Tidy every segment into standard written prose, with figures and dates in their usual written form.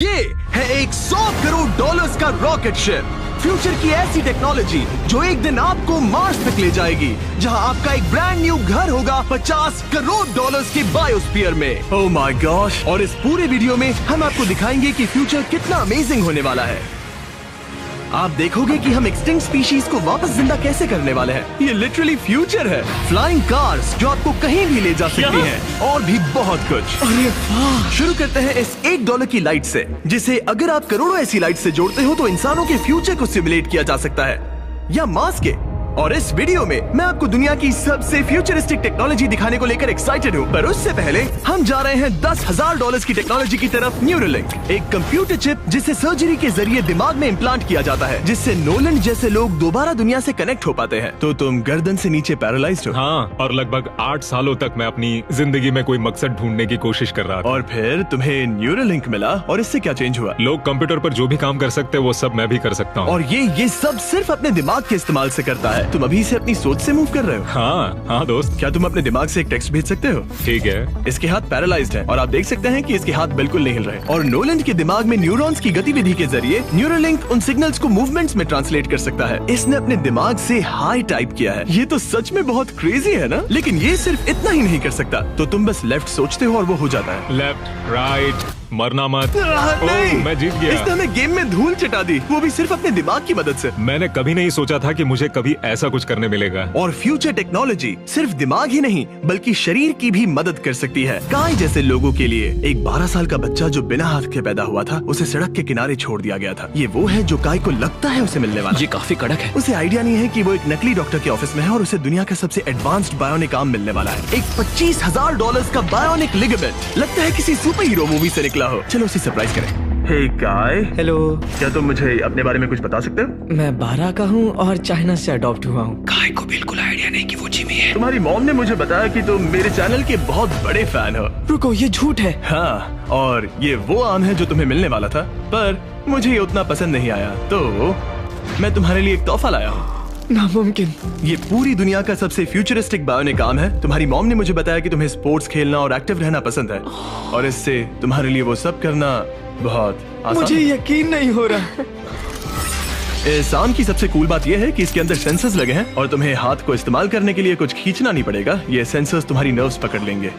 ये है एक 100 करोड़ डॉलर्स का रॉकेट शिप, फ्यूचर की ऐसी टेक्नोलॉजी जो एक दिन आपको मार्स तक ले जाएगी, जहां आपका एक ब्रांड न्यू घर होगा 50 करोड़ डॉलर्स के बायोस्फीयर में। Oh my gosh! और इस पूरे वीडियो में हम आपको दिखाएंगे कि फ्यूचर कितना अमेजिंग होने वाला है। आप देखोगे कि हम एक्सटिंक्ट स्पीशीज को वापस जिंदा कैसे करने वाले हैं। ये लिटरली फ्यूचर है। फ्लाइंग कार्स जो आपको कहीं भी ले जा सकती हैं, और भी बहुत कुछ। अरे वाह! शुरू करते हैं इस $1 की लाइट से, जिसे अगर आप करोड़ों ऐसी लाइट से जोड़ते हो तो इंसानों के फ्यूचर को सिमुलेट किया जा सकता है, या मार्स के। और इस वीडियो में मैं आपको दुनिया की सबसे फ्यूचरिस्टिक टेक्नोलॉजी दिखाने को लेकर एक्साइटेड हूँ। पर उससे पहले हम जा रहे हैं $10,000 की टेक्नोलॉजी की तरफ। न्यूरोलिंक, एक कंप्यूटर चिप जिसे सर्जरी के जरिए दिमाग में इम्प्लांट किया जाता है, जिससे नोलन जैसे लोग दोबारा दुनिया से कनेक्ट हो पाते हैं। तो तुम गर्दन से नीचे पैरालाइज्ड हो। हाँ, और लगभग 8 सालों तक मैं अपनी जिंदगी में कोई मकसद ढूंढने की कोशिश कर रहा था। और फिर तुम्हें न्यूरोलिंक मिला, और इससे क्या चेंज हुआ? लोग कंप्यूटर पर जो भी काम कर सकते हैं वो सब मैं भी कर सकता हूँ। और ये सब सिर्फ अपने दिमाग के इस्तेमाल से करता है। तुम अभी से अपनी सोच से मूव कर रहे हो। हाँ दोस्त। क्या तुम अपने दिमाग से एक टेक्स्ट भेज सकते हो? ठीक है। इसके हाथ पैरालाइज्ड हैं, और आप देख सकते हैं कि इसके हाथ बिल्कुल नहीं हिल रहे। और नोलन के दिमाग में न्यूरॉन्स की गतिविधि के जरिए न्यूरोलिंक उन सिग्नल्स को मूवमेंट्स में ट्रांसलेट कर सकता है। इसने अपने दिमाग से हाई टाइप किया है। ये तो सच में बहुत क्रेजी है ना? लेकिन ये सिर्फ इतना ही नहीं कर सकता। तो तुम बस लेफ्ट सोचते हो और वो हो जाता है। लेफ्ट, राइट, मरना मत। नहीं, मैं जीत गया। इसने हमें गेम में धूल चटा दी, वो भी सिर्फ अपने दिमाग की मदद से। मैंने कभी नहीं सोचा था कि मुझे कभी ऐसा कुछ करने मिलेगा। और फ्यूचर टेक्नोलॉजी सिर्फ दिमाग ही नहीं बल्कि शरीर की भी मदद कर सकती है। काय जैसे लोगों के लिए एक 12 साल का बच्चा जो बिना हाथ के पैदा हुआ था, उसे सड़क के किनारे छोड़ दिया गया था। ये वो है जो काय को लगता है उसे मिलने वाला। ये काफी कड़क है। उसे आइडिया नहीं है कि वो एक नकली डॉक्टर के ऑफिस में है और उसे दुनिया का सबसे एडवांस्ड बायोनिक आर्म मिलने वाला है। एक $25,000 का बायोनिक लिगामेंट। लगता है किसी सुपर हीरो मूवी से निकला हो। चलो उसे सरप्राइज करें। हे काय, हेलो। क्या तुम मुझे अपने बारे में कुछ बता सकते हो? मैं 12 का हूँ और चाइना से अडॉप्ट हुआ हूँ। काय को बिल्कुल आइडिया नहीं कि वो जिमी है। तुम्हारी मॉम ने मुझे बताया कि तुम मेरे चैनल के बहुत बड़े फैन हो। रुको, ये झूठ है। हाँ, और ये वो आम है जो तुम्हें मिलने वाला था, पर मुझे ये उतना पसंद नहीं आया, तो मैं तुम्हारे लिए एक तोहफा लाया हूँ। नामुमकिन। ये पूरी दुनिया का सबसे फ्यूचरिस्टिक बायोनिक आर्म है। तुम्हारी मॉम ने मुझे बताया कि तुम्हें स्पोर्ट्स खेलना और एक्टिव रहना पसंद है, और इससे तुम्हारे लिए वो सब करना बहुत आसान। मुझे यकीन नहीं हो रहा। इस आर्म की सबसे कूल बात यह है कि इसके अंदर सेंसर्स लगे हैं, और तुम्हें हाथ को इस्तेमाल करने के लिए कुछ खींचना नहीं पड़ेगा। ये सेंसर्स तुम्हारी नर्व्स पकड़ लेंगे।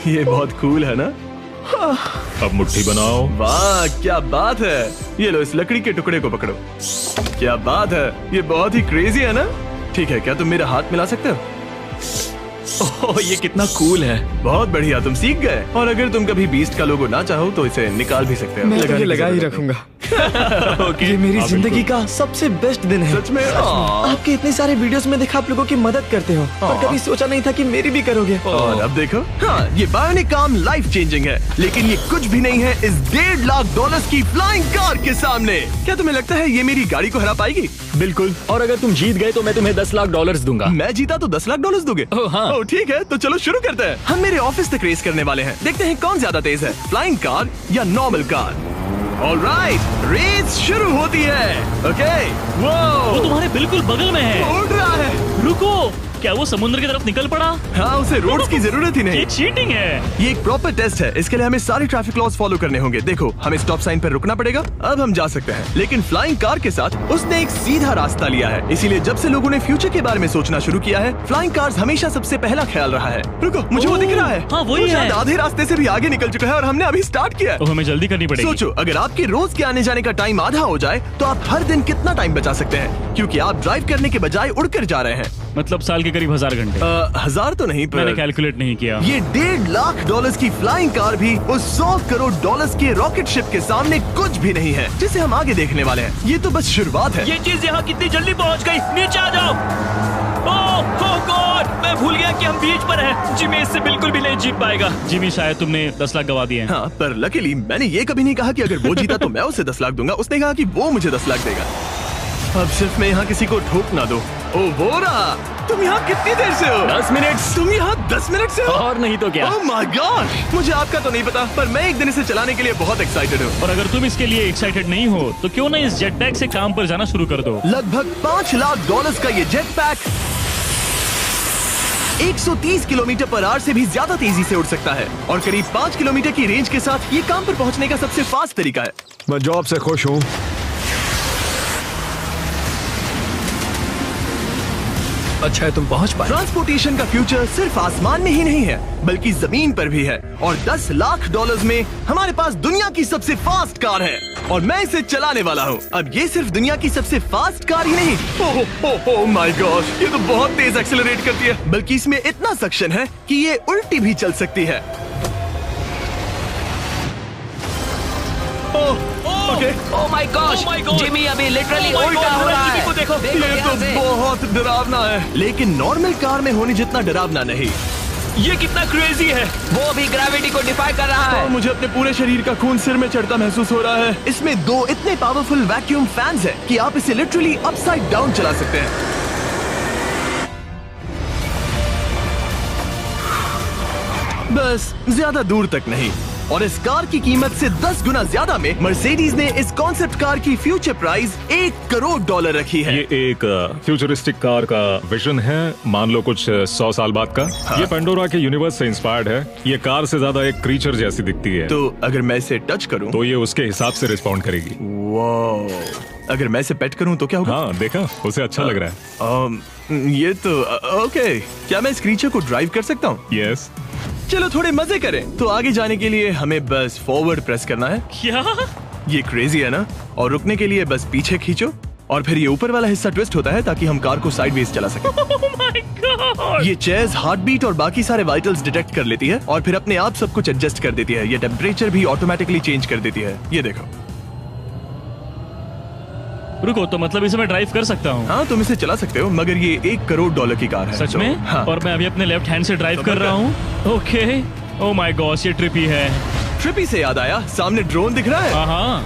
ये बहुत कूल है ना? अब मुट्ठी बनाओ। वाह, क्या बात है। ये लो, इस लकड़ी के टुकड़े को पकड़ो। क्या बात है, ये बहुत ही क्रेजी है ना? ठीक है, क्या तुम मेरा हाथ मिला सकते हो? ओह, ये कितना कूल है। बहुत बढ़िया, तुम सीख गए। और अगर तुम कभी बीस्ट का लोगो ना चाहो तो इसे निकाल भी सकते हो। मैं तो ये लगा ही रखूंगा। ये मेरी जिंदगी का सबसे बेस्ट दिन है। सच में? आपके इतने सारे वीडियोस में देखा आप लोगों की मदद करते हो, पर कभी सोचा नहीं था कि मेरी भी करोगे। और अब देखो, हाँ, ये बायोनिक आर्म लाइफ चेंजिंग है, लेकिन ये कुछ भी नहीं है इस $1.5 की फ्लाइंग कार के सामने। क्या तुम्हें लगता है ये मेरी गाड़ी को हरा पाएगी? बिल्कुल। और अगर तुम जीत गए तो मैं तुम्हें $10,00,000 दूंगा। मैं जीता तो $10,00,000 दोगे? ओह हाँ। ओह ठीक है, तो चलो शुरू करते हैं। हम मेरे ऑफिस तक रेस करने वाले हैं। देखते हैं कौन ज्यादा तेज है, फ्लाइंग कार या नॉर्मल कार। ऑलराइट, रेस शुरू होती है। ओके, वो तुम्हारे बिल्कुल बगल में है। उड़ रहा है। रुको, क्या वो समुद्र की तरफ निकल पड़ा? हाँ, उसे रोड्स की जरूरत ही नहीं। ये चीटिंग है। ये एक प्रॉपर टेस्ट है। इसके लिए हमें सारे ट्रैफिक लॉज फॉलो करने होंगे। देखो, हमें स्टॉप साइन पर रुकना पड़ेगा। अब हम जा सकते हैं, लेकिन फ्लाइंग कार के साथ उसने एक सीधा रास्ता लिया है। इसीलिए जब से लोगों ने फ्यूचर के बारे में सोचना शुरू किया है, फ्लाइंग कार्स हमेशा सबसे पहला ख्याल रहा है। रुको, मुझे वो दिख रहा है। हाँ, वही वो शायद है। आधे रास्ते से भी आगे निकल चुका है, और हमने अभी स्टार्ट किया है। तो हमें जल्दी करनी पड़ेगी। सोचो, अगर आपके रोज के आने जाने का टाइम आधा हो जाए तो आप हर दिन कितना टाइम बचा सकते हैं, क्योंकि आप ड्राइव करने के बजाय उड़कर जा रहे हैं। मतलब साल के करीब 1000 घंटे। 1000 तो नहीं, मैंने पर कैलकुलेट नहीं किया। ये $1.5 की फ्लाइंग कार भी उस $100 करोड़ के रॉकेट शिप के सामने कुछ भी नहीं है, जिसे हम आगे देखने वाले हैं। ये तो बस शुरुआत है। ये चीज यहाँ कितनी जल्दी पहुँच गई। नीचे आ जाओ। ओह गॉड, मैं भूल गया कि हम बीच पर हैं। जिमी इससे बिल्कुल भी नहीं जीत पाएगा। जिमी, शायद तुमने 10 लाख गवा दिए हैं। हाँ, पर लकीली मैंने ये कभी नहीं कहा कि अगर वो जीता तो मैं उसे 10 लाख दूंगा। उसने कहा कि वो मुझे 10 लाख देगा। अब सिर्फ मैं यहाँ किसी को ठोक ना दो। ओ वो रहा। तुम यहाँ कितनी देर से हो? 10 मिनट। तुम यहाँ 10 मिनट से हो? और नहीं तो क्या। ओह माय गॉड, मुझे आपका तो नहीं पता, पर मैं एक दिन इसे चलाने के लिए बहुत एक्साइटेड हूँ। और अगर तुम इसके लिए एक्साइटेड नहीं हो तो क्यों ना इस जेट पैक से काम पर जाना शुरू कर दो। लगभग $5 लाख का ये jet pack 130 kilometre per hour से भी ज्यादा तेजी से उड़ सकता है और करीब 5 किलोमीटर की रेंज के साथ ये काम पर पहुंचने का सबसे फास्ट तरीका है। मैं जॉब से खुश हूँ। अच्छा है तुम पहुंच पाए। ट्रांसपोर्टेशन का फ्यूचर सिर्फ आसमान में ही नहीं है बल्कि जमीन पर भी है और 10 लाख डॉलर्स में हमारे पास दुनिया की सबसे फास्ट कार है और मैं इसे चलाने वाला हूँ। अब ये सिर्फ दुनिया की सबसे फास्ट कार ही नहीं, ओह माय गॉड, ये तो बहुत तेज एक्सेलरेट करती है, बल्कि इसमें इतना सक्शन है कि ये उल्टी भी चल सकती है। Okay, oh my gosh, Jimmy अभी लिटरली उल्टा हो रहा है। देखो, ये तो बहुत डरावना है, लेकिन नॉर्मल कार में होने जितना डरावना नहीं। ये कितना क्रेजी है। वो भी ग्रेविटी को डिफाई कर रहा है। मुझे अपने पूरे शरीर का खून सिर में चढ़ता महसूस हो रहा है। इसमें 2 इतने पावरफुल वैक्यूम फैंस हैं कि आप इसे लिटरली अपसाइड डाउन चला सकते हैं। बस ज्यादा दूर तक नहीं। और इस कार की कीमत से 10 गुना ज्यादा में मर्सिडीज ने इस कॉन्सेप्ट कार की फ्यूचर प्राइस $1 करोड़ रखी है। ये एक फ्यूचरिस्टिक कार का विजन है, मान लो कुछ 100 साल बाद का। ये पेंडोरा के यूनिवर्स से इंस्पायर्ड है। ये कार से ज्यादा एक क्रीचर जैसी दिखती है। तो अगर मैं इसे टच करूं तो ये उसके हिसाब से रिस्पॉन्ड करेगी। वाह, अगर मैं इसे पेट करूं तो क्या होगा? हाँ देखा, उसे अच्छा लग रहा है। ये तो ओके। क्या मैं इस क्रीचर को ड्राइव कर सकता हूँ? यस। चलो थोड़े मजे करें। तो आगे जाने के लिए हमें बस फॉरवर्ड प्रेस करना है। क्या? ये क्रेजी है ना? और रुकने के लिए बस पीछे खींचो और फिर ये ऊपर वाला हिस्सा ट्विस्ट होता है ताकि हम कार को साइडवेज चला सकें। Oh my God! ये चेयर्स हार्ट बीट और बाकी सारे वाइटल्स डिटेक्ट कर लेती है और फिर अपने आप सब कुछ एडजस्ट कर देती है। ये टेम्परेचर भी ऑटोमेटिकली चेंज कर देती है। ये देखो। रुको, तो मतलब इसे मैं ड्राइव कर सकता हूँ? हाँ, तुम इसे चला सकते हो, मगर ये $1 करोड़ की कार है। सच तो, में? हाँ। और मैं अभी अपने लेफ्ट हैंड से ड्राइव कर रहा हूँ। ओके। ओह माय गॉड, ये ट्रिपी है। ट्रिपी से याद आया, सामने ड्रोन दिख रहा है? हाँ।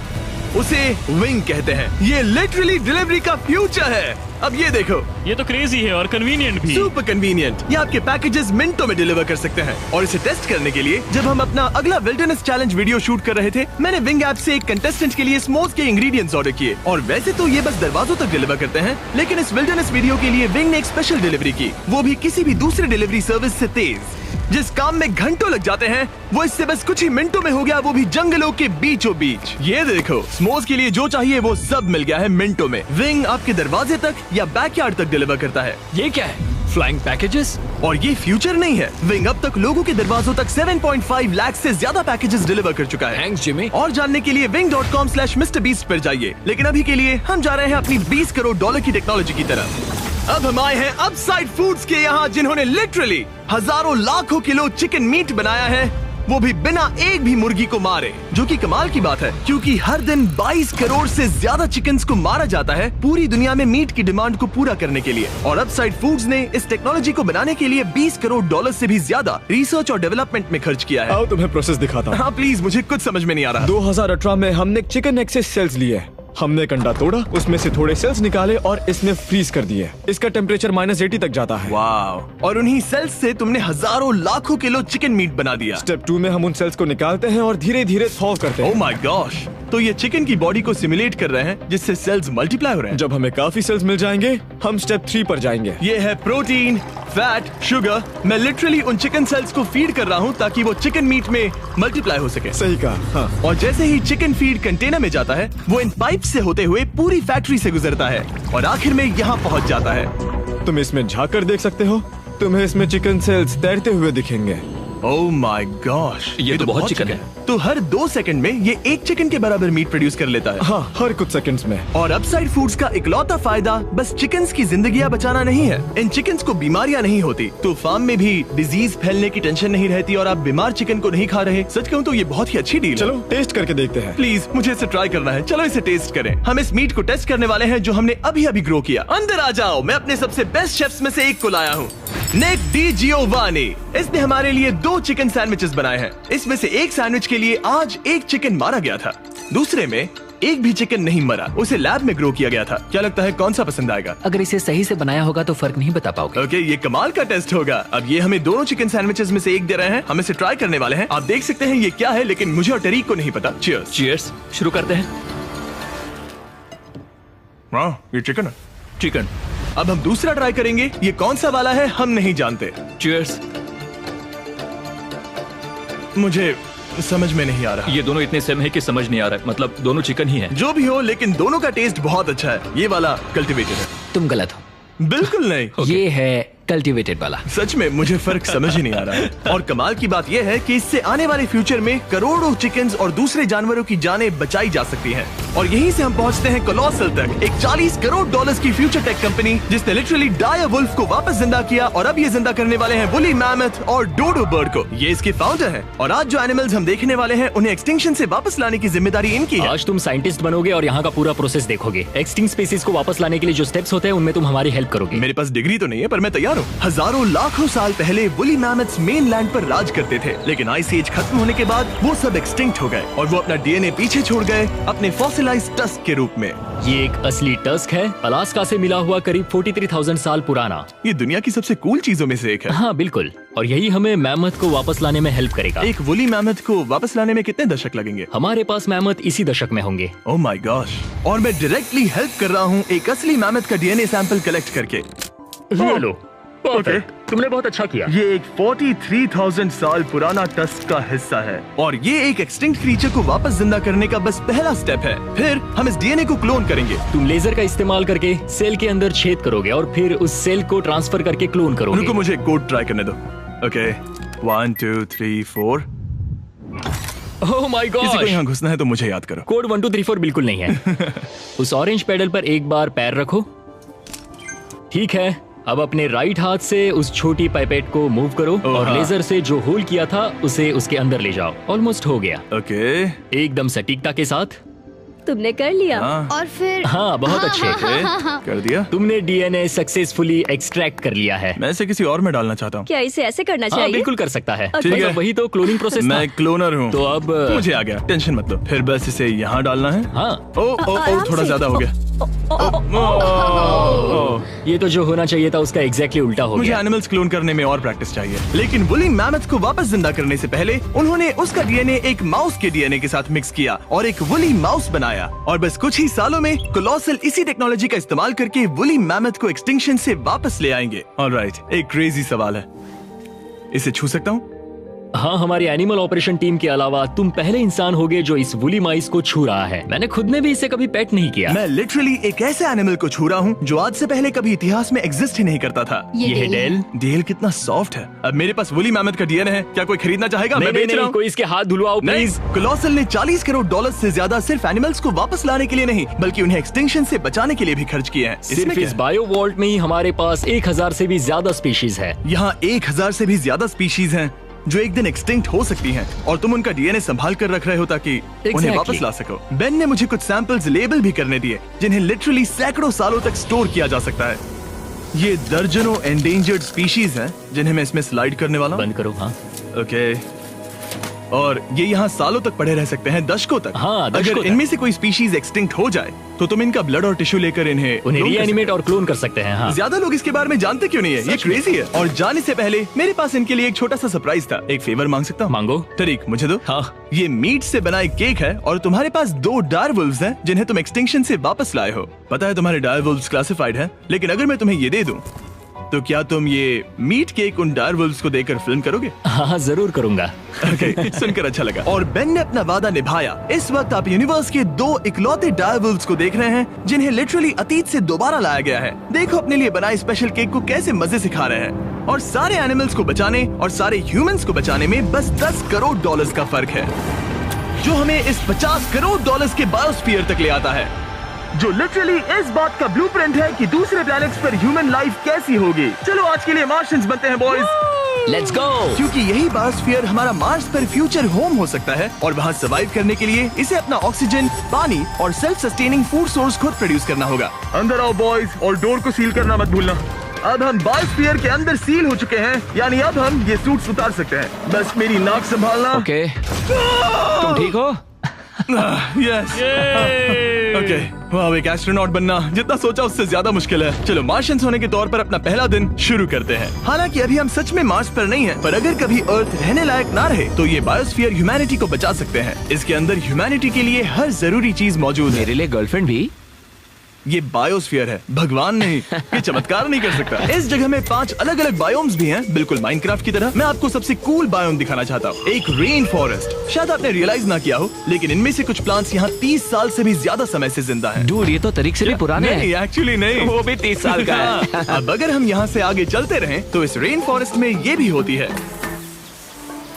उसे विंग कहते हैं। ये लिटरली डिलीवरी का फ्यूचर है। अब ये देखो, ये तो क्रेजी है और कन्वीनियंट भी। Super convenient. ये आपके पैकेजेस मिनटों में डिलीवर कर सकते हैं। और इसे टेस्ट करने के लिए जब हम अपना अगला विल्डरनेस चैलेंज वीडियो शूट कर रहे थे, मैंने विंग ऐप से एक कंटेस्टेंट के लिए स्मोक्स के इंग्रेडिएंट्स ऑर्डर किए। और वैसे तो ये बस दरवाजों तक डिलीवर करते हैं, लेकिन इस विल्डरनेस वीडियो के लिए विंग ने एक स्पेशल डिलीवरी की, वो भी किसी भी दूसरे डिलीवरी सर्विस से तेज। जिस काम में घंटों लग जाते हैं, वो इससे बस कुछ ही मिनटों में हो गया, वो भी जंगलों के बीचों बीच। ये देखो, स्मोक्स के लिए जो चाहिए वो सब मिल गया है मिनटों में। विंग आपके दरवाजे तक या बैकयार्ड तक डिलीवर करता है। ये क्या है? Flying packages? और ये फ्यूचर नहीं है। विंग अब तक लोगों के दरवाजों तक 7.5 लाख से ज्यादा पैकेजेस डिलीवर कर चुका है। Thanks Jimmy. और जानने के लिए wing.com/MrBeast पर जाइए। लेकिन अभी के लिए हम जा रहे हैं अपनी $20 करोड़ की टेक्नोलॉजी की तरफ। अब हम आए हैं अपसाइड फूड्स के यहाँ, जिन्होंने लिटरली हजारों लाखों किलो चिकन मीट बनाया है, वो भी बिना एक भी मुर्गी को मारे। जो कि कमाल की बात है, क्योंकि हर दिन 22 करोड़ से ज्यादा चिकन्स को मारा जाता है पूरी दुनिया में मीट की डिमांड को पूरा करने के लिए। और अपसाइड फूड्स ने इस टेक्नोलॉजी को बनाने के लिए $20 करोड़ से भी ज्यादा रिसर्च और डेवलपमेंट में खर्च किया है। आओ तुम्हें प्रोसेस दिखाता हूँ। हाँ प्लीज, मुझे कुछ समझ में नहीं आ रहा। 2018 में हमने चिकन एग से सेल्स लिए। हमने एक अंडा तोड़ा, उसमें से थोड़े सेल्स निकाले और इसमें फ्रीज कर दिए। इसका टेम्परेचर -80 तक जाता है। वाव। और उन्हीं सेल्स से तुमने हजारों लाखों किलो चिकन मीट बना दिया। स्टेप 2 में हम उन सेल्स को निकालते हैं और धीरे धीरे थॉव करते हैं। ओह माय गॉश, तो ये चिकन की बॉडी को सिमुलेट कर रहे हैं, जिससे सेल्स मल्टीप्लाई हो रहे हैं। जब हमें काफी सेल्स मिल जाएंगे, हम स्टेप 3 पर जाएंगे। ये है प्रोटीन, फैट, शुगर। मैं लिटरली उन चिकन सेल्स को फीड कर रहा हूँ ताकि वो चिकन मीट में मल्टीप्लाई हो सके। सही कहा। हाँ। और जैसे ही चिकन फीड कंटेनर में जाता है, वो इन पाइप से होते हुए पूरी फैक्ट्री से गुजरता है और आखिर में यहाँ पहुँच जाता है। तुम इसमें झाँक कर देख सकते हो, तुम्हें इसमें चिकन सेल्स तैरते हुए दिखेंगे। ओह माय गॉश, ये तो बहुत चिकन है। तो हर 2 सेकंड में ये 1 चिकन के बराबर मीट प्रोड्यूस कर लेता है। हाँ, हर कुछ सेकंड्स में। और अपसाइड फूड्स का इकलौता फायदा बस चिकन्स की जिंदगियां बचाना नहीं है। इन चिकन्स को बीमारियां नहीं होती, तो फार्म में भी डिजीज फैलने की टेंशन नहीं रहती और आप बीमार चिकन को नहीं खा रहे। सच कहूँ तो ये बहुत ही अच्छी डील है। चलो टेस्ट करके देखते हैं। प्लीज, मुझे इसे ट्राई करना है। चलो इसे टेस्ट करें। हम इस मीट को टेस्ट करने वाले हैं जो हमने अभी अभी ग्रो किया। अंदर आ जाओ, मैं अपने सबसे बेस्ट शेफ्स में से एक को लाया हूँ, निक डी जियोवानी। इसने हमारे लिए 2 चिकन सैंडविचेस बनाए हैं। इसमें से एक सैंडविच के लिए आज 1 चिकन मारा गया था, दूसरे में एक भी चिकन नहीं मरा, उसे लैब में ग्रो किया गया था। क्या लगता है कौन सा पसंद आएगा? अगर इसे सही से बनाया होगा तो फर्क नहीं बता पाओगे। ओके, ये कमाल का टेस्ट होगा। अब ये हमें दोनों चिकन सैंडविचेस में से एक दे रहे हैं, हम इसे ट्राई करने वाले हैं। आप देख सकते हैं ये क्या है, लेकिन मुझे और टरीक को नहीं पता। चीयर्स। चीयर्स। शुरू करते हैं। वाह, ये चिकन है। चिकन। अब हम दूसरा ट्राई करेंगे। ये कौन सा वाला है हम नहीं जानते। चीयर्स। मुझे समझ में नहीं आ रहा। ये दोनों इतने सेम है कि समझ नहीं आ रहा है। मतलब दोनों चिकन ही है। जो भी हो, लेकिन दोनों का टेस्ट बहुत अच्छा है। ये वाला कल्टीवेटेड है। तुम गलत हो। बिल्कुल नहीं। ये है कल्टीवेटेड वाला। सच में मुझे फर्क समझ ही नहीं आ रहा है। और कमाल की बात यह है कि इससे आने वाले फ्यूचर में करोड़ों चिकन्स और दूसरे जानवरों की जानें बचाई जा सकती हैं। और यहीं से हम पहुंचते हैं कोलोसल तक, एक 40 करोड़ डॉलर्स की फ्यूचर टेक कंपनी जिसने लिटरली डायर वुल्फ को वापस जिंदा किया और अब ये जिंदा करने वाले हैं वुली मैमथ और डोडो बर्ड को। ये इसके फाउंडर हैं और आज जो एनिमल्स हम देखने वाले हैं उन्हें एक्सटिंक्शन से वापस लाने की जिम्मेदारी इनकी है। आज तुम साइंटिस्ट बनोगे और यहाँ का पूरा प्रोसेस देखोगे। एक्सटिंक्ट स्पीसीज को वापस लाने के लिए जो स्टेप्स होते हैं उनमें तुम हमारी हेल्प करोगे। मेरे पास डिग्री तो नहीं है पर मैं तैयार हूँ। हजारों लाखों साल पहले वुली मैमथ्स मेनलैंड पर राज करते थे, लेकिन आइस एज खत्म होने के बाद वो सब एक्सटिंक्ट हो गए और वो अपना डीएनए पीछे छोड़ गए अपने फॉसिलाइज्ड टस्क के रूप में। ये एक असली टस्क है, अलास्का से मिला हुआ, करीब 43,000 साल पुराना। ये दुनिया की सबसे कूल चीजों में से एक है। हाँ बिल्कुल, और यही हमें मैमथ को वापस लाने में हेल्प करेगा। एक वुली मैमथ को वापस लाने में कितने दशक लगेंगे? हमारे पास मैमथ इसी दशक में होंगे। Oh my gosh. और मैं डायरेक्टली हेल्प कर रहा हूँ एक असली मैमथ का डीएनए सैंपल कलेक्ट करके। लो, परफेक्ट, तुमने बहुत अच्छा किया। ये एक 43,000 साल पुराना टस्क का हिस्सा है और ये एक एक्सटिंक्ट क्रीचर को वापस जिंदा करने का बस पहला स्टेप है। फिर हम इस डीएनए को क्लोन करेंगे। तुम लेजर का इस्तेमाल करके सेल के अंदर छेद करोगे और फिर उस सेल को ट्रांसफर करके क्लोन करोगे। रुको, मुझे कोड ट्राई करने दो। ओके, 1 2 3 4। ओह माय किसी को गॉड, यहाँ घुसना है तो मुझे याद करो। कोड 1 2 3 4 बिल्कुल नहीं है। उस ऑरेंज पेडल पर एक बार पैर रखो। ठीक है, अब अपने राइट हाथ से उस छोटी पाइपेट को मूव करो और हाँ। लेजर से जो होल किया था उसे उसके अंदर ले जाओ। ऑलमोस्ट हो गया, ओके, एकदम सटीकता के साथ। तुमने कर लिया। हाँ। और फिर हाँ बहुत अच्छे। ओके, कर दिया। तुमने डीएनए सक्सेसफुली एक्सट्रैक्ट कर लिया है। मैं इसे किसी और में डालना चाहता हूँ। क्या इसे ऐसे करना हाँ चाहिए? बिल्कुल कर सकता है। ठीक है। मतलब वही तो क्लोनिंग प्रोसेस था। मैं क्लोनर हूँ तो अब मुझे आ गया, टेंशन मत लो। फिर बस इसे यहाँ डालना है। हाँ, ओ ओ ओ, आराम थोड़ा से। ज्यादा हो गया। ये तो जो होना चाहिए था उसका एग्जैक्टली उल्टा हो मुझे गया। एनिमल्स क्लोन करने में और प्रैक्टिस चाहिए। लेकिन वुली मैमथ को वापस जिंदा करने से पहले उन्होंने उसका डीएनए एक माउस के डीएनए के साथ मिक्स किया और एक वुली माउस बनाया। और बस कुछ ही सालों में कोलोसल इसी टेक्नोलॉजी का इस्तेमाल करके वुली मैमथ को एक्सटिंक्शन से वापस ले आएंगे। ऑलराइट, एक क्रेजी सवाल है, इसे छू सकता हूँ? हाँ, हमारी एनिमल ऑपरेशन टीम के अलावा तुम पहले इंसान होगे जो इस वुली माइस को छू रहा है। मैंने खुद ने भी इसे कभी पेट नहीं किया। मैं लिटरली एक ऐसे एनिमल को छू रहा हूँ जो आज से पहले कभी इतिहास में एग्जिस्ट ही नहीं करता था। ये है डेल। डेल कितना सॉफ्ट है। अब मेरे पास वुली मैमथ का डीएनए है, क्या कोई खरीदना चाहेगा? मैं बेच रहा हूँ। कोई इसके हाथ धुलवाओ नहीं, प्लीज। कोलोसल ने 40 करोड़ डॉलर से ज्यादा सिर्फ एनिमल्स को वापस लाने के लिए नहीं बल्कि उन्हें एक्सटिंक्शन से बचाने के लिए भी खर्च किए हैं। सिर्फ इस बायो वॉल्ट में ही हमारे पास 1000 से भी ज्यादा स्पीशीज है। यहाँ 1000 से भी ज्यादा स्पीशीज हैं जो एक दिन एक्सटिंक्ट हो सकती हैं और तुम उनका डीएनए संभाल कर रख रहे हो ताकि उन्हें वापस ला सको। बेन ने मुझे कुछ सैंपल्स लेबल भी करने दिए जिन्हें लिटरली सैकड़ों सालों तक स्टोर किया जा सकता है। ये दर्जनों एंडेंजर्ड स्पीशीज हैं जिन्हें मैं इसमें स्लाइड करने वाला हूँ। बंद करो। हाँ, ओके, और ये यहाँ सालों तक पड़े रह सकते हैं, दशकों तक। हाँ, दशकों अगर तक। इनमें से कोई स्पीशीज एक्सटिंक्ट हो जाए तो तुम इनका ब्लड और टिश्यू लेकर उन्हें clone कर रीएनिमेट और क्लोन कर सकते हैं। हाँ, ज्यादा लोग इसके बारे में जानते क्यों नहीं है? ये क्रेजी है। और जाने से पहले मेरे पास इनके लिए एक छोटा सा सरप्राइज था। एक फेवर मांग सकता हूँ? मांगो। तरीक मुझे दो। हाँ। ये मीट से बना एक केक है और तुम्हारे पास 2 डायर वुल्व्स हैं जिन्हें तुम एक्सटिंक्शन से वापस लाए हो। पता है तुम्हारे डायर वुल्व्स क्लासिफाइड हैं, लेकिन अगर मैं तुम्हें ये दे दूं तो क्या तुम ये मीट केक उन डायर वुल्व्स को देकर फिल्म करोगे? हाँ जरूर करूंगा। Okay, सुनकर अच्छा लगा। और बेन ने अपना वादा निभाया। इस वक्त आप यूनिवर्स के 2 इकलौते डायर वुल्व्स को देख रहे हैं जिन्हें लिटरली अतीत से दोबारा लाया गया है। देखो अपने लिए बनाए स्पेशल केक को कैसे मजे से खा रहे हैं। और सारे एनिमल्स को बचाने और सारे ह्यूमंस को बचाने में बस 10 करोड़ डॉलर्स का फर्क है, जो हमें इस 50 करोड़ डॉलर्स के बायोस्फीयर तक ले आता है, जो लिटरली इस बात का ब्लूप्रिंट है कि दूसरे प्लैनेट्स पर ह्यूमन लाइफ कैसी होगी। चलो आज के लिए मार्शियंस बनते हैं बॉयज। Let's go. क्योंकि यही बायोस्फीयर हमारा मार्स पर फ्यूचर होम हो सकता है और वहाँ सर्वाइव करने के लिए इसे अपना ऑक्सीजन, पानी और सेल्फ सस्टेनिंग फूड सोर्स खुद प्रोड्यूस करना होगा। अंदर आओ बॉयज और डोर को सील करना मत भूलना। अब हम बायोस्फीयर के अंदर सील हो चुके हैं, यानी अब हम ये सूट्स उतार सकते हैं। बस मेरी नाक संभालना। ओके, तुम ठीक हो? यस। ओके, वाह, एक एस्ट्रोनॉट बनना जितना सोचा उससे ज्यादा मुश्किल है। चलो मार्शियंस होने के तौर पर अपना पहला दिन शुरू करते हैं। हालांकि अभी हम सच में मार्स पर नहीं हैं, पर अगर कभी अर्थ रहने लायक ना रहे तो ये बायोस्फीयर ह्यूमैनिटी को बचा सकते हैं। इसके अंदर ह्यूमैनिटी के लिए हर जरूरी चीज मौजूद है। मेरे लिए गर्लफ्रेंड भी? ये बायोस्फीयर है, भगवान नहीं, ये चमत्कार नहीं कर सकता। इस जगह में 5 अलग अलग बायोम्स भी हैं, बिल्कुल माइनक्राफ्ट की तरह। मैं आपको सबसे कूल बायोम दिखाना चाहता हूँ, एक रेन फॉरेस्ट। शायद आपने रियलाइज ना किया हो, लेकिन इनमें से कुछ प्लांट्स यहाँ 30 साल से भी ज्यादा समय से जिंदा हैं। डूड, ये तो तरीक से भी पुराने नहीं, हैं। एक्चुअली नहीं, वो भी 30 साल का है। अब अगर हम यहाँ से आगे चलते रहें, तो इस रेन फॉरेस्ट में ये भी होती है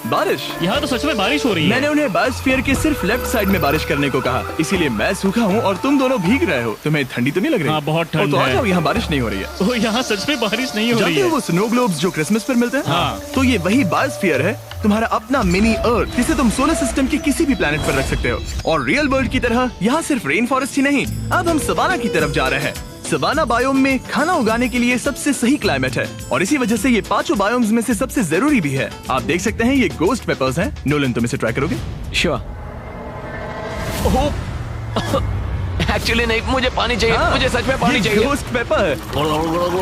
बारिश। यहाँ तो सच में बारिश हो रही है। मैंने उन्हें बायोस्फीयर के सिर्फ लेफ्ट साइड में बारिश करने को कहा, इसीलिए मैं सूखा हूँ और तुम दोनों भीग रहे हो। तुम्हें ठंडी तो नहीं लग रही? हाँ, बहुत ठंड तो आ है। जाओ, यहाँ बारिश नहीं हो रही है। ओ, यहाँ सच में बारिश नहीं हो रही जानते हो है। वो स्नो ग्लोब्स जो क्रिसमस पर मिलते हैं? हाँ। तो ये वही बायोस्फीयर है, तुम्हारा अपना मिनी अर्थ, जिसे तुम सोलर सिस्टम के किसी भी प्लेनेट पर रख सकते हो। और रियल वर्ल्ड की तरह यहाँ सिर्फ रेन फॉरेस्ट ही नहीं, अब हम सवाना की तरफ जा रहे हैं। सवाना बायोम में खाना उगाने के लिए सबसे सही क्लाइमेट है और इसी वजह से ये 5 बायोम्स में से सबसे जरूरी भी है। आप देख सकते हैं ये गोस्ट पेपर्स हैं। नोलन, तुम इसे ट्राई करोगे? श्योर। एक्चुअली नहीं, मुझे पानी चाहिए। हाँ, मुझे सच में पानी चाहिए। गोस्ट पेपर है।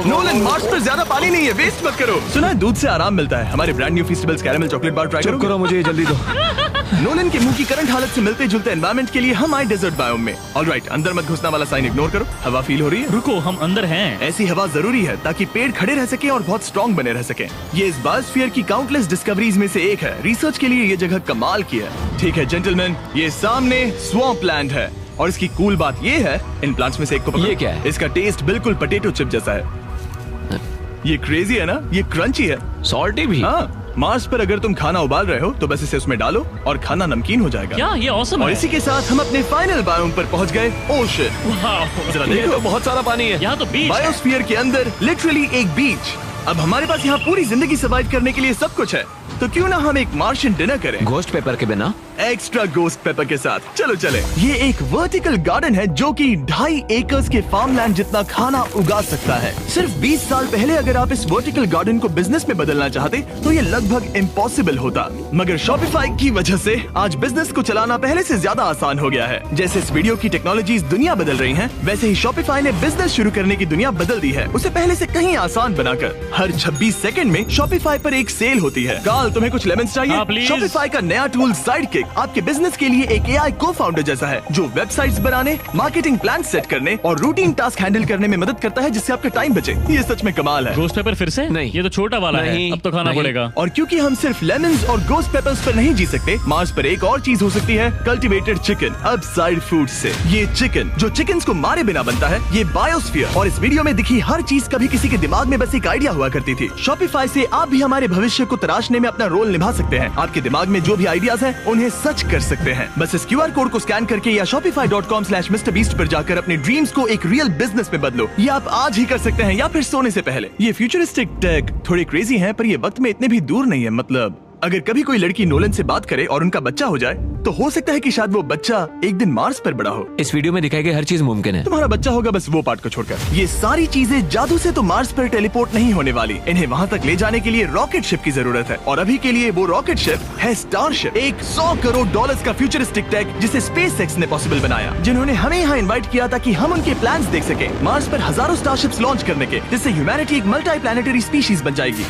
नोलन, मार्स पर ज्यादा पानी नहीं है, वेस्ट मत करो। सुना है दूध से आराम मिलता है। हमारे brand new festivals caramel chocolate bar try करो। मुझे जल्दी दो। नोलन के मुंह की करंट हालत से मिलते जुलते एनवायरनमेंट के लिए हम आए डेजर्ट बायोम में। ऑलराइट, अंदर मत घुसना वाला साइन इग्नोर करो। हवा फील हो रही है? रुको, हम अंदर हैं। ऐसी हवा जरूरी है ताकि पेड़ खड़े रह सके और बहुत स्ट्रॉन्ग बने रह सके। ये इस बायोस्फीयर की काउंटलेस डिस्कवरीज में से एक है। रिसर्च के लिए ये जगह कमाल की है। ठीक है जेंटलमैन, ये सामने स्वैम्प लैंड है और इसकी कूल बात ये है, इन प्लांट्स में से एक को पकड़ो। ये क्या है? इसका टेस्ट बिल्कुल पोटैटो चिप जैसा है। ये क्रेजी है ना? ये क्रंची है। सॉल्टी भी। हाँ, मार्स पर अगर तुम खाना उबाल रहे हो तो बस इसे उसमें डालो और खाना नमकीन हो जाएगा। क्या ये ऑसम और है? इसी के साथ हम अपने फाइनल बायोम पर पहुंच गए, ओशन। वाह, जरा ये देखो, तो बहुत सारा पानी है। यहाँ तो बीच है। बायोस्फीयर के अंदर लिटरली एक बीच। अब हमारे पास यहाँ पूरी जिंदगी सर्वाइव करने के लिए सब कुछ है, तो क्यों ना हम एक मार्शियन डिनर करें गोस्ट पेपर के बिना। एक्स्ट्रा गोस्ट पेपर के साथ। चलो चले। ये एक वर्टिकल गार्डन है जो कि 2.5 एकर्स के फार्मलैंड जितना खाना उगा सकता है। सिर्फ 20 साल पहले अगर आप इस वर्टिकल गार्डन को बिजनेस में बदलना चाहते तो ये लगभग इम्पॉसिबल होता, मगर शॉपिफाई की वजह से आज बिजनेस को चलाना पहले से ज्यादा आसान हो गया है। जैसे इस वीडियो की टेक्नोलॉजीज दुनिया बदल रही हैं, वैसे ही शॉपिफाई ने बिजनेस शुरू करने की दुनिया बदल दी है, उसे पहले से कहीं आसान बनाकर। हर 26 सेकंड में शॉपिफाई पर एक सेल होती है। काल, तुम्हें कुछ लेमन्स चाहिए? हाँ, प्लीज। शॉपिफाई का नया टूल साइडकिक आपके बिजनेस के लिए एक AI को-फाउंडर जैसा है, जो वेबसाइट्स बनाने, मार्केटिंग प्लान सेट करने और रूटीन टास्क हैंडल करने में मदद करता है, जिससे आपका टाइम बचे। ये सच में कमाल है। गोस्ट पेपर फिर से? नहीं। ये तो छोटा वाला है, नहीं, अब तो खाना नहीं। पड़ेगा। और क्योंकि हम सिर्फ लेमन्स और गोस्ट पेपर्स पर नहीं जी सकते, मार्स पर एक और चीज हो सकती है, कल्टीवेटेड चिकन, अब साइड फूड से। ये चिकन जो चिकन्स को मारे बिना बनता है, ये बायोस्फीयर। और इस वीडियो में दिखी हर चीज कभी किसी के दिमाग में बस एक आइडिया हुआ करती थी। शॉपिफाई से आप भी हमारे भविष्य को तराशने में अपना रोल निभा सकते हैं। आपके दिमाग में जो भी आइडियाज हैं, उन्हें सच कर सकते हैं। बस इस QR कोड को स्कैन करके या shopify.com/MrBeast पर जाकर अपने ड्रीम्स को एक रियल बिजनेस में बदलो। ये आप आज ही कर सकते हैं या फिर सोने से पहले। ये फ्यूचरिस्टिक टेक थोड़ी क्रेजी है, पर ये वक्त में इतने भी दूर नहीं है। मतलब अगर कभी कोई लड़की नोलन से बात करे और उनका बच्चा हो जाए, तो हो सकता है कि शायद वो बच्चा एक दिन मार्स पर बड़ा हो। इस वीडियो में दिखाई गई हर चीज मुमकिन है। तुम्हारा बच्चा होगा, बस वो पार्ट को छोड़कर। ये सारी चीजें जादू से तो मार्स पर टेलीपोर्ट नहीं होने वाली। इन्हें वहाँ तक ले जाने के लिए रॉकेट शिप की जरूरत है, और अभी के लिए वो रॉकेट शिप है स्टारशिप, एक $100 करोड़ का फ्यूचरिस्टिक टेक जिसे स्पेसएक्स ने पॉसिबल बनाया, जिन्होंने हमें यहाँ इन्वाइट किया ताकि हम उनके प्लान्स देख सके, मार्स पर हजारों स्टारशिप्स लॉन्च करने के, जिससे ह्यूमैनिटी एक मल्टी प्लैनेटरी स्पीशीज बन जाएगी।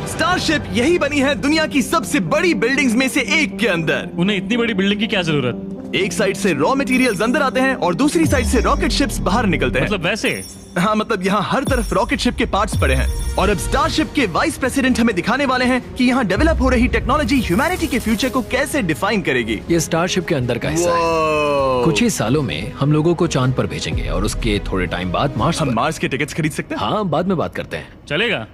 स्टारशिप यही बनी है दुनिया की सबसे बड़ी बिल्डिंग्स में से एक के अंदर। उन्हें इतनी बड़ी बिल्डिंग की क्या जरूरत? एक साइड से रॉ मटेरियल्स अंदर आते हैं और दूसरी साइड से रॉकेट शिप्स बाहर निकलते हैं। मतलब वैसे? हाँ, मतलब यहाँ हर तरफ रॉकेट शिप के पार्ट्स पड़े हैं। और अब स्टारशिप के वाइस प्रेसिडेंट हमें दिखाने वाले हैं कि यहाँ डेवलप हो रही टेक्नोलॉजी ह्यूमैनिटी के फ्यूचर को कैसे डिफाइन करेगी। ये स्टारशिप के अंदर का हिस्सा है। कुछ ही सालों में हम लोगों को चांद पर भेजेंगे और उसके थोड़े टाइम बाद मार्स हम पर। मार्स के टिकट्स खरीद सकते हैं? हाँ, बाद में बात करते हैं। चलेगा।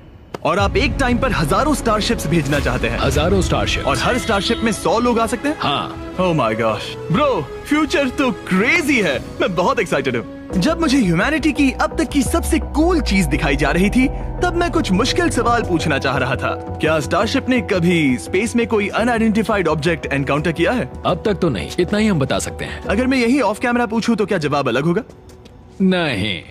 और आप एक टाइम पर हजारों स्टारशिप्स भेजना चाहते हैं? हजारों स्टारशिप। और हर स्टारशिप में 100 लोग आ सकते हैं? हाँ। Oh my gosh bro, future तो क्रेजी है। मैं बहुत एक्साइटेड हूँ। जब मुझे ह्यूमैनिटी की अब तक की सबसे कूल चीज दिखाई जा रही थी, तब मैं कुछ मुश्किल सवाल पूछना चाह रहा था। क्या स्टारशिप ने कभी स्पेस में कोई अनआइडेंटिफाइड ऑब्जेक्ट एनकाउंटर किया है? अब तक तो नहीं, इतना ही हम बता सकते हैं। अगर मैं यही ऑफ कैमरा पूछूं तो क्या जवाब अलग होगा? नहीं।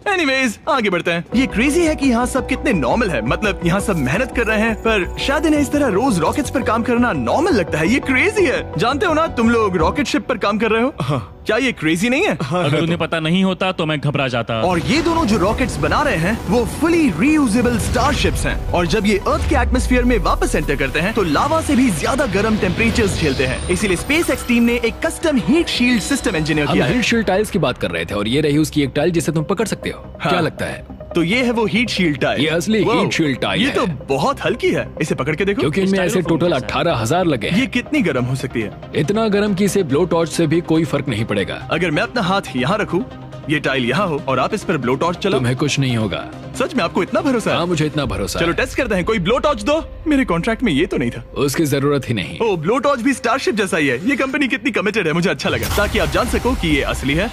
एनीवेज, आगे बढ़ते हैं। ये क्रेजी है कि यहाँ सब कितने नॉर्मल है। मतलब यहाँ सब मेहनत कर रहे हैं, पर शायद इन्हें इस तरह रोज रॉकेट्स पर काम करना नॉर्मल लगता है। ये क्रेजी है। जानते हो ना, तुम लोग रॉकेट शिप पर काम कर रहे हो। क्या ये क्रेजी नहीं है? अगर उन्हें पता नहीं होता तो मैं घबरा जाता। और ये दोनों जो रॉकेट्स बना रहे हैं वो फुली रीयूजेबल स्टारशिप्स हैं और जब ये अर्थ के एटमॉस्फेयर में वापस एंटर करते हैं तो लावा से भी ज्यादा गर्म टेम्परेचर्स झेलते हैं। इसीलिए स्पेसएक्स टीम ने एक custom heat shield system engineer हम किया है। हीट शील्ड टाइल्स की बात कर रहे थे और ये रही उसकी एक टाइल जिसे तुम पकड़ सकते हो। क्या लगता है? तो ये है वो हीट शील्ड टाइल। ये असली वाओ, हीट शील्ड टाइल ये है। तो बहुत हल्की है, इसे पकड़ के देखो। क्योंकि इनमें ऐसे टोटल 18,000 लगे हैं। ये कितनी गर्म हो सकती है? इतना गर्म कि इसे ब्लो टॉर्च से भी कोई फर्क नहीं पड़ेगा। अगर मैं अपना हाथ यहाँ रखूं, ये टाइल यहाँ हो और आप इस पर ब्लो टॉर्च चलाओ, तुम्हें कुछ नहीं होगा। सच में आपको इतना भरोसा है? हाँ, मुझे इतना भरोसा चलो है। टेस्ट करते हैं। कोई ब्लो टॉर्च दो। मेरे कॉन्ट्रैक्ट में ये तो नहीं था। उसकी जरूरत ही नहीं। ओ, ब्लो टॉर्च भी स्टारशिप जैसा ही है। ये कंपनी कितनी कमिटेड है, मुझे अच्छा लगा, ताकि आप जान सको कि ये असली है।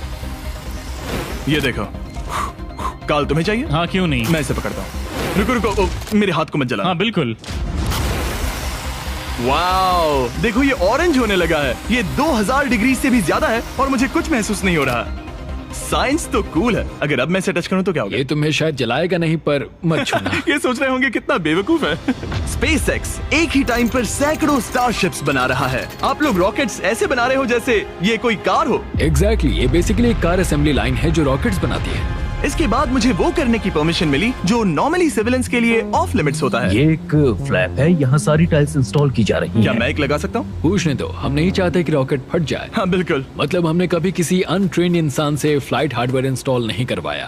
ये देखो, काल तुम्हें चाहिए? हाँ, क्यों नहीं। मैं इसे पकड़ता हूँ। रुको रुको, ओ, मेरे हाथ को मत जला। हाँ बिल्कुल। वाओ, देखो ये ऑरेंज होने लगा है। ये 2000 डिग्री से भी ज्यादा है और मुझे कुछ महसूस नहीं हो रहा। साइंस तो कूल है। अगर अब मैं इसे टच करूं तो क्या होगा? ये तुम्हें शायद जलाएगा नहीं, पर मत छूना। ये सोच रहे होंगे कितना बेवकूफ है। स्पेसएक्स एक ही टाइम पर सैकड़ों स्टारशिप्स बना रहा है। आप लोग रॉकेट्स ऐसे बना रहे हो जैसे ये कोई कार हो। एग्जैक्टली, ये बेसिकली एक कार असेंबली लाइन है जो रॉकेट्स बनाती है। इसके बाद मुझे वो करने की परमिशन मिली जो नॉर्मली सिविलियंस के लिए ऑफ लिमिट्स होता है। ये एक फ्लैप है, यहाँ सारी टाइल्स इंस्टॉल की जा रही क्या हैं। मैं एक लगा सकता हूँ? पूछने दो, हम नहीं चाहते कि रॉकेट फट जाए। हाँ बिल्कुल। मतलब हमने कभी किसी अनट्रेन्ड इंसान से फ्लाइट हार्डवेयर इंस्टॉल नहीं करवाया।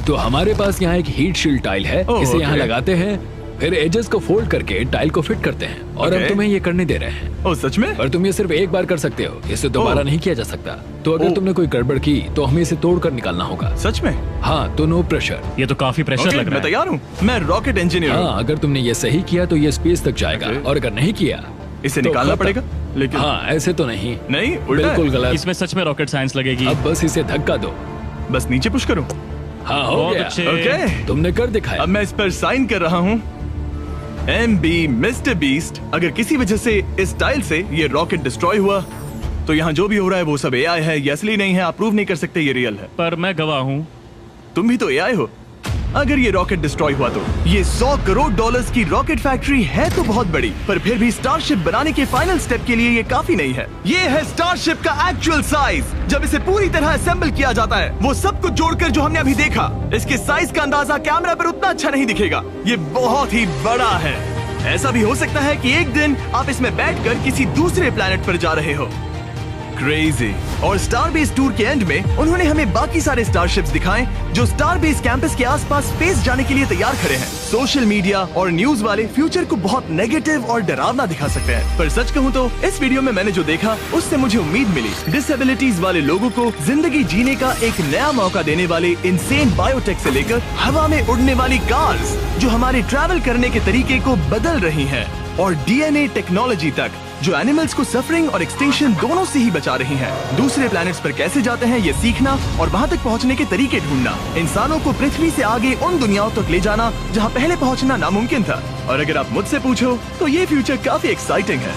तो हमारे पास यहाँ एक हीट शील्ड टाइल है। ओह, इसे यहाँ ओके। लगाते हैं, फिर एजेस को फोल्ड करके टाइल को फिट करते हैं और हम ओके। तुम्हें ये करने दे रहे हैं। ओ सच में? पर तुम ये सिर्फ एक बार कर सकते हो, इसे दोबारा ओह। नहीं किया जा सकता। तो अगर ओह। तुमने कोई गड़बड़ की तो हमें इसे तोड़कर निकालना होगा। सच में? हाँ, तो नो प्रेशर। ये तो काफी प्रेशर ओके, लग रहा मैं है। तैयार हूँ। मैं रॉकेट इंजीनियर हूँ। हाँ, अगर तुमने ये सही किया तो ये स्पेस तक जाएगा ओके। और अगर नहीं किया इसे तो निकालना खत्म। पड़ेगा। लेकिन हाँ, ऐसे तो नहीं। नहीं, उल्टा है। बिल्कुल गलत। इसमें सच में रॉकेट साइंस लगेगी। अब बस इसे धक्का दो। बस नीचे पुश करूँ। हाँ, हो बहुत गया। अच्छे। ओके, तुमने कर दिखाया। अब मैं इस पर साइन कर रहा हूँ। MB mister beast. अगर किसी वजह से इस टाइल से ये रॉकेट डिस्ट्रॉय हुआ तो यहाँ जो भी हो रहा है वो सब AI है, ये असली नहीं है। आप प्रूव नहीं कर सकते ये रियल है। पर मैं गवाह हूँ। तुम भी तो AI हो। अगर ये रॉकेट डिस्ट्रॉय हुआ तो ये $100 करोड़ की रॉकेट फैक्ट्री है तो बहुत बड़ी, पर फिर भी स्टारशिप बनाने के फाइनल स्टेप के लिए ये काफी नहीं है। ये है स्टारशिप का एक्चुअल साइज। जब इसे पूरी तरह असेंबल किया जाता है, वो सब कुछ जोड़कर जो हमने अभी देखा, इसके साइज का अंदाजा कैमरा पर उतना अच्छा नहीं दिखेगा। ये बहुत ही बड़ा है। ऐसा भी हो सकता है कि एक दिन आप इसमें बैठकर किसी दूसरे प्लेनेट पर जा रहे हो। क्रेजी। और स्टारबेस टूर के एंड में उन्होंने हमें बाकी सारे स्टारशिप्स दिखाए जो स्टारबेस कैंपस के आसपास स्पेस जाने के लिए तैयार खड़े हैं। सोशल मीडिया और न्यूज वाले फ्यूचर को बहुत नेगेटिव और डरावना दिखा सकते हैं, पर सच कहूँ तो इस वीडियो में मैंने जो देखा उससे मुझे उम्मीद मिली। डिसेबिलिटीज वाले लोगों को जिंदगी जीने का एक नया मौका देने वाले इंसेन बायोटेक से लेकर हवा में उड़ने वाली कार्स जो हमारे ट्रैवल करने के तरीके को बदल रही हैं, और DNA टेक्नोलॉजी तक जो एनिमल्स को सफरिंग और एक्सटिंक्शन दोनों से ही बचा रही हैं। दूसरे प्लैनेट्स पर कैसे जाते हैं ये सीखना और वहां तक पहुंचने के तरीके ढूंढना, इंसानों को पृथ्वी से आगे उन दुनियाओं तक ले जाना जहां पहले पहुंचना नामुमकिन था। और अगर आप मुझसे पूछो तो ये फ्यूचर काफी एक्साइटिंग है।